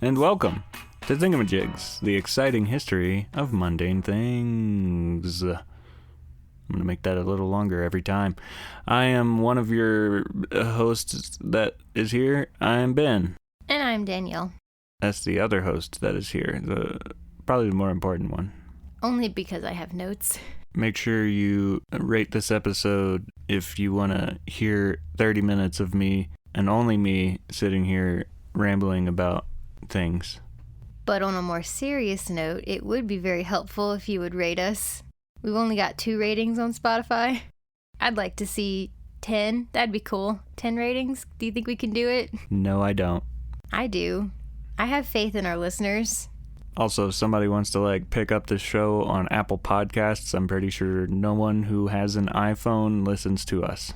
and welcome to Thingamajigs, the exciting history of mundane things. I'm going to make that a little longer every time. I am one of your hosts that is here. I'm Ben. And I'm Danielle. That's the other host that is here, probably the more important one. Only because I have notes. Make sure you rate this episode if you want to hear 30 minutes of me and only me sitting here rambling about things. But on a more serious note, it would be very helpful if you would rate us. We've only got 2 ratings on Spotify. I'd like to see 10. That'd be cool. 10 ratings? Do you think we can do it? No, I don't. I do. I have faith in our listeners. Also, if somebody wants to pick up the show on Apple Podcasts, I'm pretty sure no one who has an iPhone listens to us.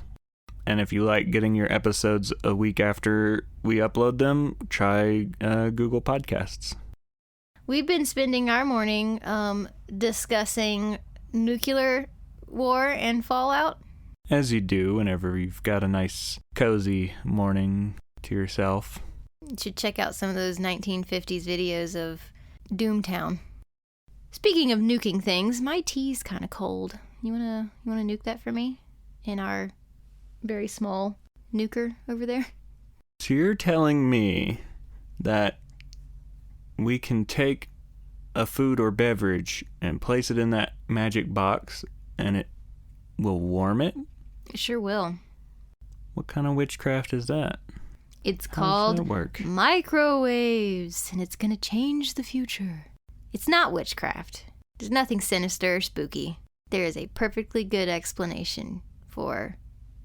And if you like getting your episodes a week after we upload them, try Google Podcasts. We've been spending our morning discussing nuclear war and fallout. As you do whenever you've got a nice, cozy morning to yourself. You should check out some of those 1950s videos of Doomtown. Speaking of nuking things, my tea's kind of cold. You wanna nuke that for me? In our very small nuker over there? So you're telling me that we can take a food or beverage and place it in that magic box and it will warm it? It sure will. What kind of witchcraft is that? It's How called does that work? microwaves, and it's gonna change the future. It's not witchcraft. There's nothing sinister or spooky. There is a perfectly good explanation for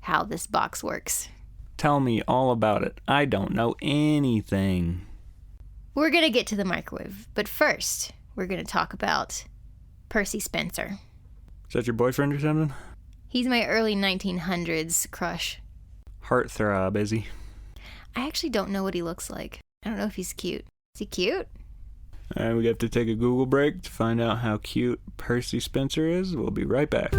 how this box works. Tell me all about it. I don't know anything. We're gonna get to the microwave, but first, we're gonna talk about Percy Spencer. Is that your boyfriend or something? He's my early 1900s crush. Heartthrob, is he? I actually don't know what he looks like. I don't know if he's cute. Is he cute? All right, we have to take a Google break to find out how cute Percy Spencer is. We'll be right back.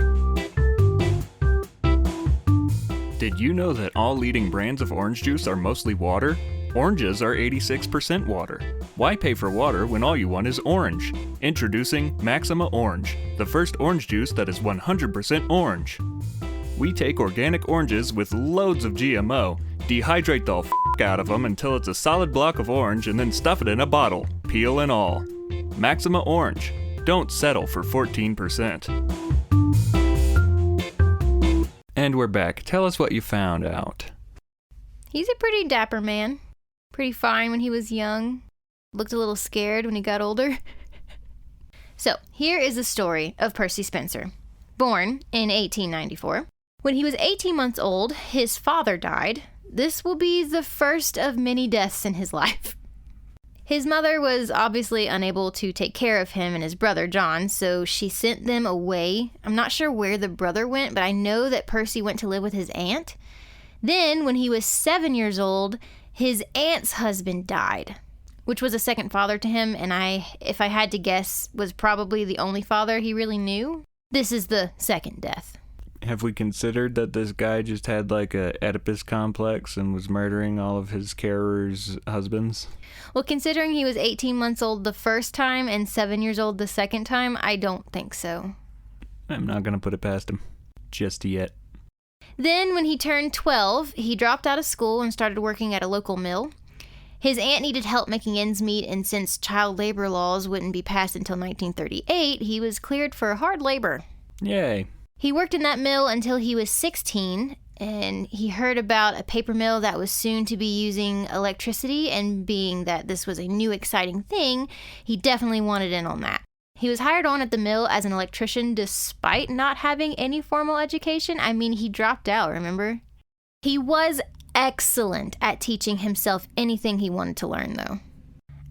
Did you know that all leading brands of orange juice are mostly water? Oranges are 86% water. Why pay for water when all you want is orange? Introducing MaximaOrange, the first orange juice that is 100% orange. We take organic oranges with loads of GMO, dehydrate the out of them until it's a solid block of orange, and then stuff it in a bottle, peel and all. MaximaOrange. Don't settle for 14%. And we're back. Tell us what you found out. He's a pretty dapper man. Pretty fine when he was young. Looked a little scared when he got older. So, here is the story of Percy Spencer. Born in 1894. When he was 18 months old, his father died. This will be the first of many deaths in his life. His mother was obviously unable to take care of him and his brother, John, so she sent them away. I'm not sure where the brother went, but I know that Percy went to live with his aunt. Then, when he was 7 years old, his aunt's husband died, which was a second father to him, and if I had to guess, was probably the only father he really knew. This is the second death. Have we considered that this guy just had a Oedipus complex and was murdering all of his carers' husbands? Well, considering he was 18 months old the first time and 7 years old the second time, I don't think so. I'm not going to put it past him. Just yet. Then, when he turned 12, he dropped out of school and started working at a local mill. His aunt needed help making ends meet, and since child labor laws wouldn't be passed until 1938, he was cleared for hard labor. Yay. He worked in that mill until he was 16, and he heard about a paper mill that was soon to be using electricity, and being that this was a new exciting thing, he definitely wanted in on that. He was hired on at the mill as an electrician despite not having any formal education. I mean, he dropped out, remember? He was excellent at teaching himself anything he wanted to learn, though.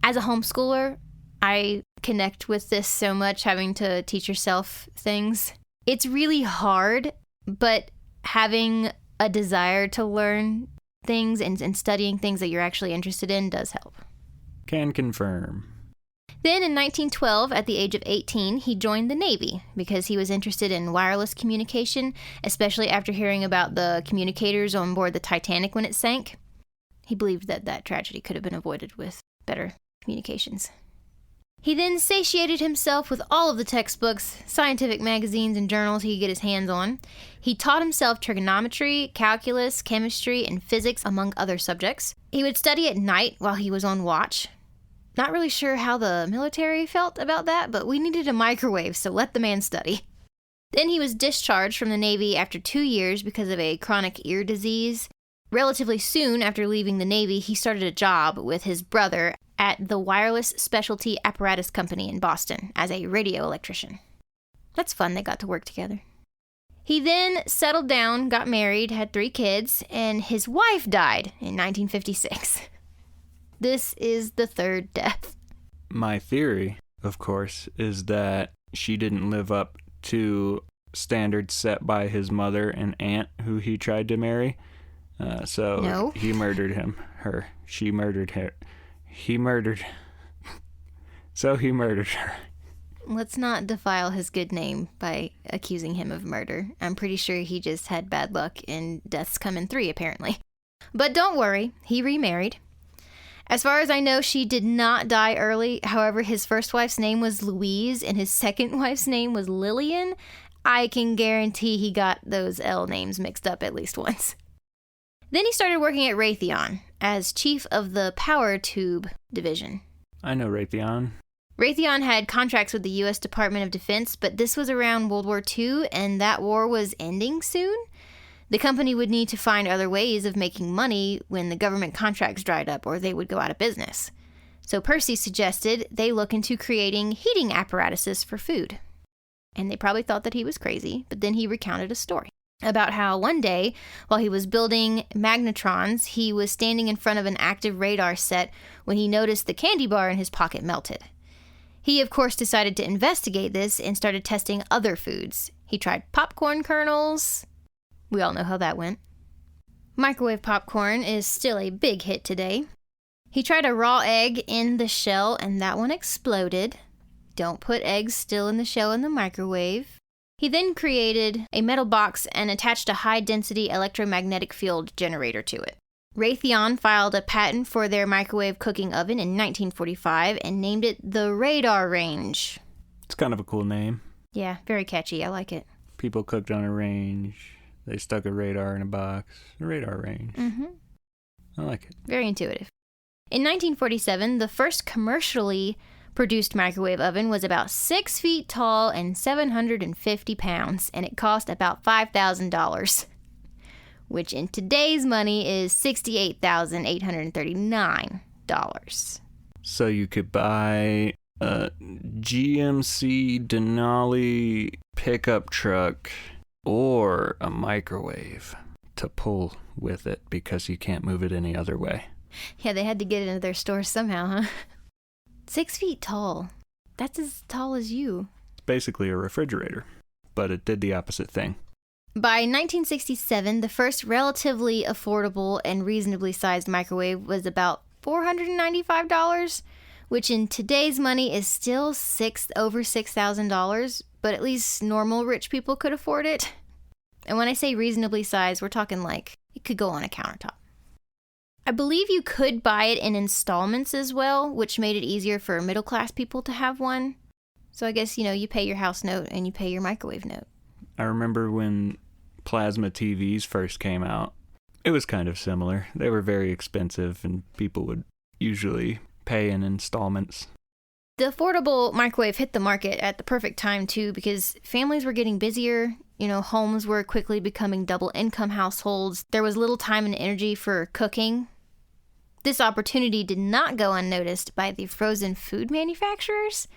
As a homeschooler, I connect with this so much, having to teach yourself things. It's really hard, but having a desire to learn things and studying things that you're actually interested in does help. Can confirm. Then in 1912, at the age of 18, he joined the Navy because he was interested in wireless communication, especially after hearing about the communicators on board the Titanic when it sank. He believed that that tragedy could have been avoided with better communications. He then satiated himself with all of the textbooks, scientific magazines, and journals he could get his hands on. He taught himself trigonometry, calculus, chemistry, and physics, among other subjects. He would study at night while he was on watch. Not really sure how the military felt about that, but we needed a microwave, so let the man study. Then he was discharged from the Navy after 2 years because of a chronic ear disease. Relatively soon after leaving the Navy, he started a job with his brother at the Wireless Specialty Apparatus Company in Boston as a radio electrician. That's fun, they got to work together. He then settled down, got married, had 3 kids, and his wife died in 1956. This is the third death. My theory, of course, is that she didn't live up to standards set by his mother and aunt who he tried to marry. So he murdered her. She murdered her. So he murdered her. Let's not defile his good name by accusing him of murder. I'm pretty sure he just had bad luck and deaths come in 3, apparently. But don't worry, he remarried. As far as I know, she did not die early. However, his first wife's name was Louise and his second wife's name was Lillian. I can guarantee he got those L names mixed up at least once. Then he started working at Raytheon as chief of the power tube division. I know Raytheon. Raytheon had contracts with the U.S. Department of Defense, but this was around World War II, and that war was ending soon. The company would need to find other ways of making money when the government contracts dried up or they would go out of business. So Percy suggested they look into creating heating apparatuses for food. And they probably thought that he was crazy, but then he recounted a story about how one day, while he was building magnetrons, he was standing in front of an active radar set when he noticed the candy bar in his pocket melted. He, of course, decided to investigate this and started testing other foods. He tried popcorn kernels. We all know how that went. Microwave popcorn is still a big hit today. He tried a raw egg in the shell, and that one exploded. Don't put eggs still in the shell in the microwave. He then created a metal box and attached a high-density electromagnetic field generator to it. Raytheon filed a patent for their microwave cooking oven in 1945 and named it the Radar Range. It's kind of a cool name. Yeah, very catchy. I like it. People cooked on a range. They stuck a radar in a box. A radar range. Mm-hmm. I like it. Very intuitive. In 1947, the first commercially produced microwave oven was about 6 feet tall and 750 pounds, and it cost about $5,000, which in today's money is $68,839. So you could buy a GMC Denali pickup truck or a microwave to pull with it because you can't move it any other way. Yeah, they had to get it into their stores somehow, huh? 6 feet tall. That's as tall as you. It's basically a refrigerator, but it did the opposite thing. By 1967, the first relatively affordable and reasonably sized microwave was about $495, which in today's money is still over $6,000, but at least normal rich people could afford it. And when I say reasonably sized, we're talking like it could go on a countertop. I believe you could buy it in installments as well, which made it easier for middle-class people to have one. So I guess, you pay your house note and you pay your microwave note. I remember when plasma TVs first came out, it was kind of similar. They were very expensive and people would usually pay in installments. The affordable microwave hit the market at the perfect time, too, because families were getting busier. Homes were quickly becoming double-income households. There was little time and energy for cooking. This opportunity did not go unnoticed by the frozen food manufacturers.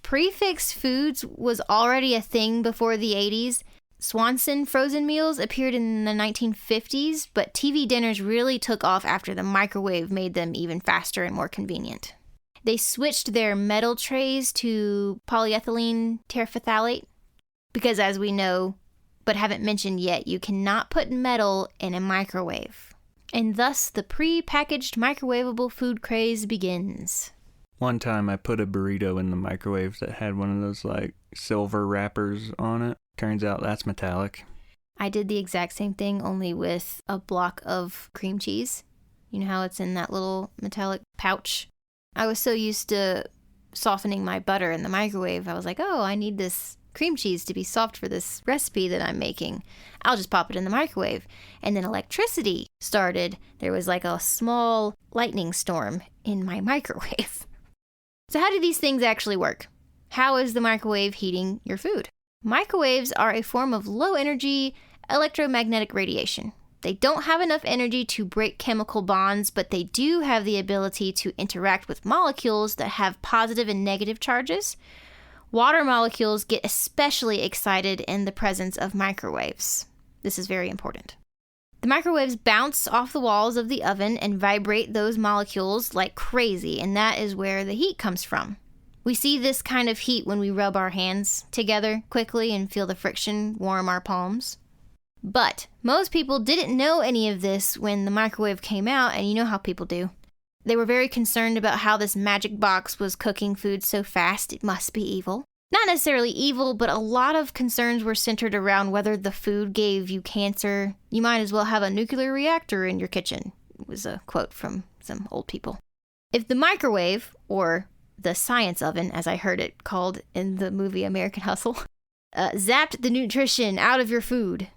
Prefix foods was already a thing before the 80s. Swanson frozen meals appeared in the 1950s, but TV dinners really took off after the microwave made them even faster and more convenient. They switched their metal trays to polyethylene terephthalate because, as we know, but haven't mentioned yet, you cannot put metal in a microwave. And thus, the pre-packaged microwavable food craze begins. One time I put a burrito in the microwave that had one of those, silver wrappers on it. Turns out that's metallic. I did the exact same thing, only with a block of cream cheese. You know how it's in that little metallic pouch? I was so used to softening my butter in the microwave. I was like, oh, I need this cream cheese to be soft for this recipe that I'm making. I'll just pop it in the microwave. And then electricity started. There was like a small lightning storm in my microwave. So how do these things actually work? How is the microwave heating your food? Microwaves are a form of low-energy electromagnetic radiation. They don't have enough energy to break chemical bonds, but they do have the ability to interact with molecules that have positive and negative charges. Water molecules get especially excited in the presence of microwaves. This is very important. The microwaves bounce off the walls of the oven and vibrate those molecules like crazy, and that is where the heat comes from. We see this kind of heat when we rub our hands together quickly and feel the friction warm our palms. But most people didn't know any of this when the microwave came out, and you know how people do. They were very concerned about how this magic box was cooking food so fast it must be evil. Not necessarily evil, but a lot of concerns were centered around whether the food gave you cancer. You might as well have a nuclear reactor in your kitchen. It was a quote from some old people. If the microwave, or the science oven, as I heard it called in the movie American Hustle, zapped the nutrition out of your food,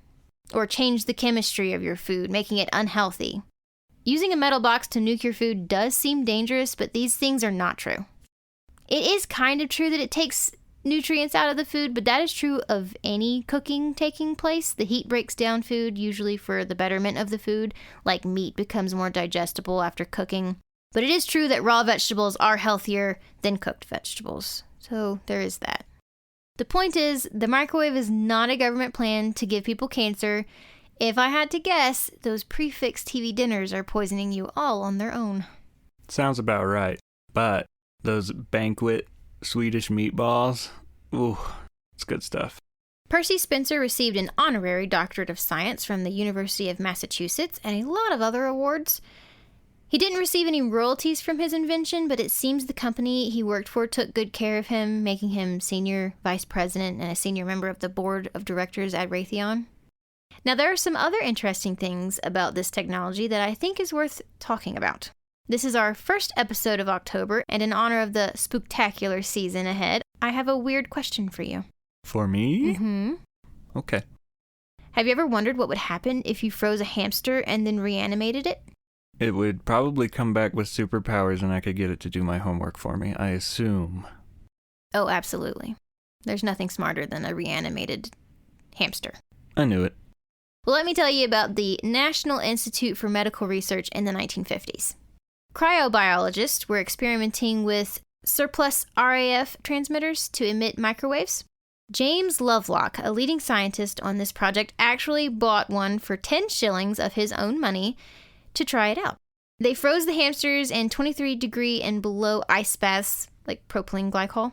or changed the chemistry of your food, making it unhealthy. Using a metal box to nuke your food does seem dangerous, but these things are not true. It is kind of true that it takes nutrients out of the food, but that is true of any cooking taking place. The heat breaks down food, usually for the betterment of the food, like meat becomes more digestible after cooking. But it is true that raw vegetables are healthier than cooked vegetables. So there is that. The point is, the microwave is not a government plan to give people cancer. If I had to guess, those prefixed TV dinners are poisoning you all on their own. Sounds about right. But those banquet Swedish meatballs, ooh, it's good stuff. Percy Spencer received an honorary doctorate of science from the University of Massachusetts and a lot of other awards. He didn't receive any royalties from his invention, but it seems the company he worked for took good care of him, making him senior vice president and a senior member of the board of directors at Raytheon. Now, there are some other interesting things about this technology that I think is worth talking about. This is our first episode of October, and in honor of the spooktacular season ahead, I have a weird question for you. For me? Mm-hmm. Okay. Have you ever wondered what would happen if you froze a hamster and then reanimated it? It would probably come back with superpowers and I could get it to do my homework for me, I assume. Oh, absolutely. There's nothing smarter than a reanimated hamster. I knew it. Well, let me tell you about the National Institute for Medical Research in the 1950s. Cryobiologists were experimenting with surplus RAF transmitters to emit microwaves. James Lovelock, a leading scientist on this project, actually bought one for 10 shillings of his own money to try it out. They froze the hamsters in 23-degree and below ice baths, like propylene glycol,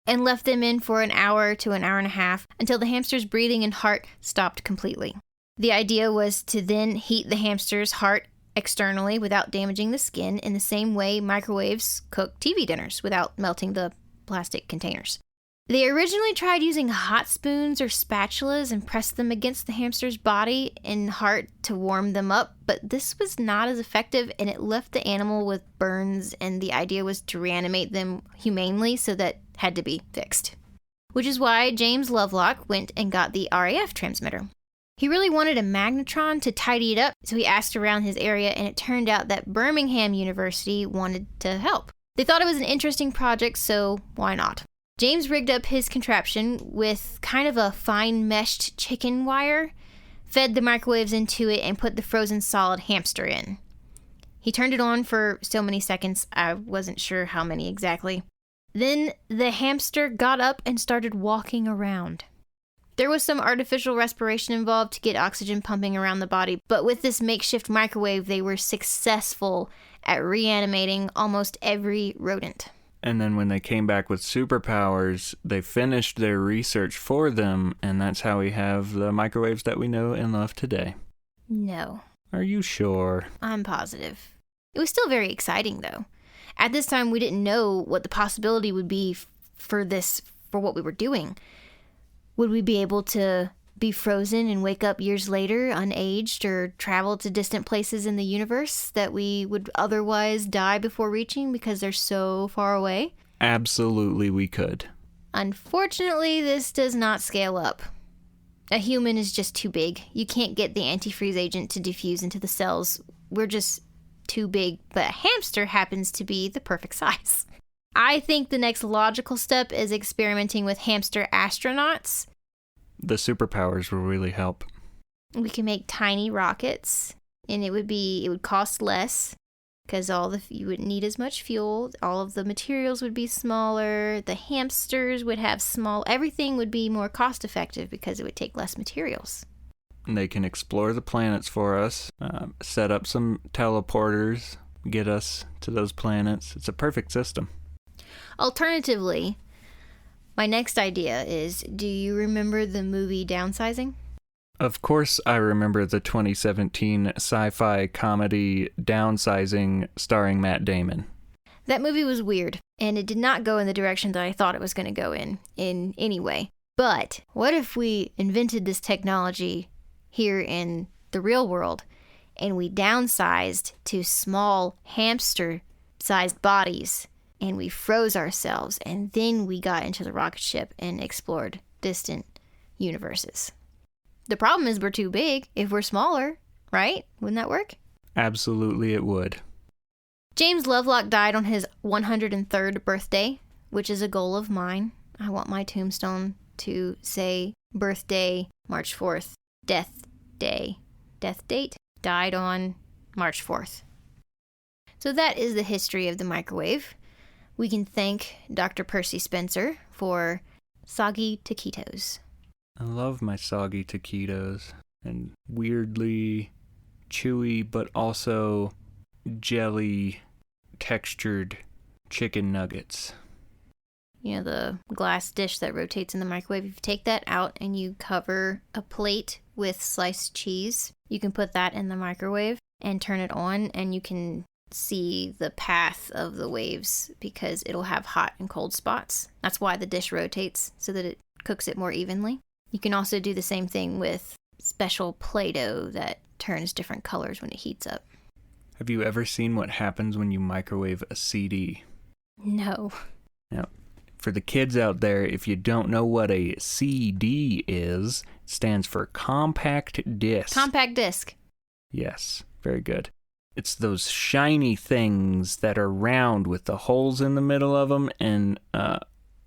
and left them in for an hour to an hour and a half until the hamster's breathing and heart stopped completely. The idea was to then heat the hamster's heart externally without damaging the skin in the same way microwaves cook TV dinners without melting the plastic containers. They originally tried using hot spoons or spatulas and pressed them against the hamster's body and heart to warm them up, but this was not as effective and it left the animal with burns, and the idea was to reanimate them humanely, so that had to be fixed. Which is why James Lovelock went and got the RAF transmitter. He really wanted a magnetron to tidy it up, so he asked around his area, and it turned out that Birmingham University wanted to help. They thought it was an interesting project, so why not? James rigged up his contraption with kind of a fine meshed chicken wire, fed the microwaves into it, and put the frozen solid hamster in. He turned it on for so many seconds, I wasn't sure how many exactly. Then the hamster got up and started walking around. There was some artificial respiration involved to get oxygen pumping around the body, but with this makeshift microwave, they were successful at reanimating almost every rodent. And then when they came back with superpowers, they finished their research for them, and that's how we have the microwaves that we know and love today. No. Are you sure? I'm positive. It was still very exciting, though. At this time, we didn't know what the possibility would be for what we were doing. Would we be able to be frozen and wake up years later unaged, or travel to distant places in the universe that we would otherwise die before reaching because they're so far away? Absolutely, we could. Unfortunately, this does not scale up. A human is just too big. You can't get the antifreeze agent to diffuse into the cells. We're just too big, but a hamster happens to be the perfect size. I think the next logical step is experimenting with hamster astronauts. The superpowers will really help. We can make tiny rockets, and it would cost less because you wouldn't need as much fuel. All of the materials would be smaller. The hamsters would have everything would be more cost effective because it would take less materials. And they can explore the planets for us, set up some teleporters, get us to those planets. It's a perfect system. Alternatively, my next idea is, do you remember the movie Downsizing? Of course, I remember the 2017 sci-fi comedy Downsizing starring Matt Damon. That movie was weird, and it did not go in the direction that I thought it was going to go in any way. But what if we invented this technology here in the real world, and we downsized to small hamster-sized bodies, and we froze ourselves, and then we got into the rocket ship and explored distant universes? The problem is we're too big. If we're smaller, right? Wouldn't that work? Absolutely it would. James Lovelock died on his 103rd birthday, which is a goal of mine. I want my tombstone to say birthday, March 4th, death date, died on March 4th. So that is the history of the microwave. We can thank Dr. Percy Spencer for soggy taquitos. I love my soggy taquitos and weirdly chewy but also jelly textured chicken nuggets. You know, the glass dish that rotates in the microwave, if you take that out and you cover a plate with sliced cheese, you can put that in the microwave and turn it on, and you can see the path of the waves because it'll have hot and cold spots. That's why the dish rotates, so that it cooks it more evenly. You can also do the same thing with special Play-Doh that turns different colors when it heats up. Have you ever seen what happens when you microwave a CD? No. Now, for the kids out there, if you don't know what a CD is, it stands for compact disc. Compact disc. Yes, very good. It's those shiny things that are round with the holes in the middle of them, and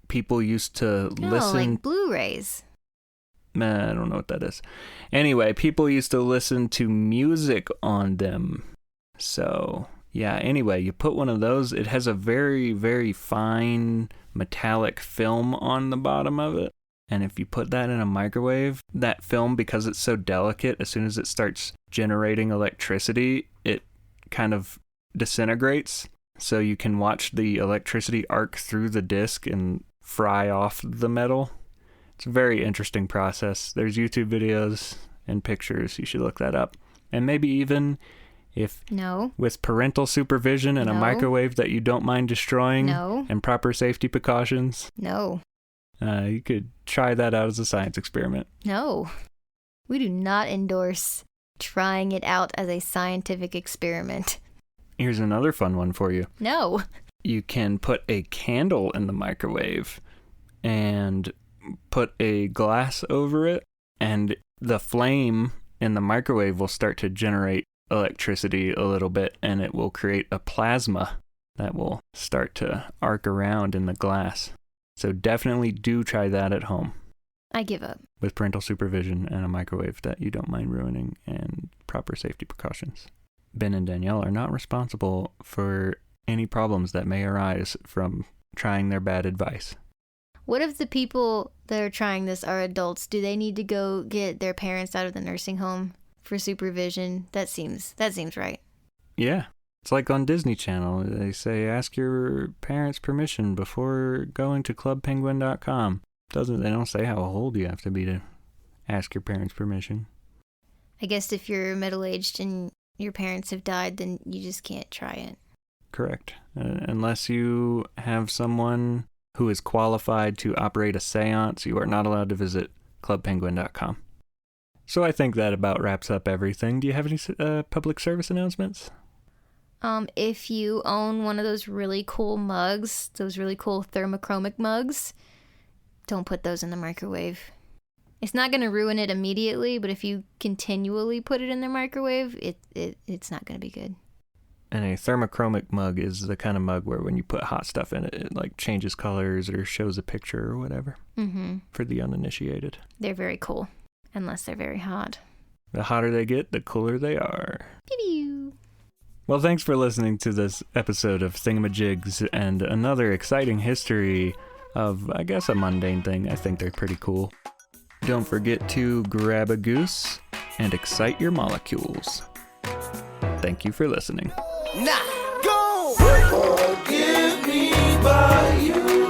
people used to listen... like Blu-rays. I don't know what that is. Anyway, people used to listen to music on them. So, yeah, anyway, you put one of those, it has a very, very fine metallic film on the bottom of it. And if you put that in a microwave, that film, because it's so delicate, as soon as it starts generating electricity, it kind of disintegrates. So you can watch the electricity arc through the disc and fry off the metal. It's a very interesting process. There's YouTube videos and pictures. You should look that up. And maybe even with parental supervision and a microwave that you don't mind destroying and proper safety precautions. You could try that out as a science experiment. No. We do not endorse trying it out as a scientific experiment. Here's another fun one for you. No. You can put a candle in the microwave and put a glass over it, and the flame in the microwave will start to generate electricity a little bit, and it will create a plasma that will start to arc around in the glass. So definitely do try that at home. I give up. With parental supervision and a microwave that you don't mind ruining and proper safety precautions. Ben and Danielle are not responsible for any problems that may arise from trying their bad advice. What if the people that are trying this are adults? Do they need to go get their parents out of the nursing home for supervision? That seems right. Yeah. It's like on Disney Channel. They say, ask your parents' permission before going to clubpenguin.com. They don't say how old you have to be to ask your parents' permission. I guess if you're middle-aged and your parents have died, then you just can't try it. Correct. Unless you have someone who is qualified to operate a seance, you are not allowed to visit clubpenguin.com. So I think that about wraps up everything. Do you have any public service announcements? If you own one of those really cool mugs, those really cool thermochromic mugs, don't put those in the microwave. It's not going to ruin it immediately, but if you continually put it in the microwave, it's not going to be good. And a thermochromic mug is the kind of mug where when you put hot stuff in it, it like changes colors or shows a picture or whatever. Mm-hmm. For the uninitiated. They're very cool, unless they're very hot. The hotter they get, the cooler they are. Pew-pew. Well, thanks for listening to this episode of Thingamajigs and another exciting history of, I guess, a mundane thing. I think they're pretty cool. Don't forget to grab a goose and excite your molecules. Thank you for listening. Nah, go! Forgive me by you.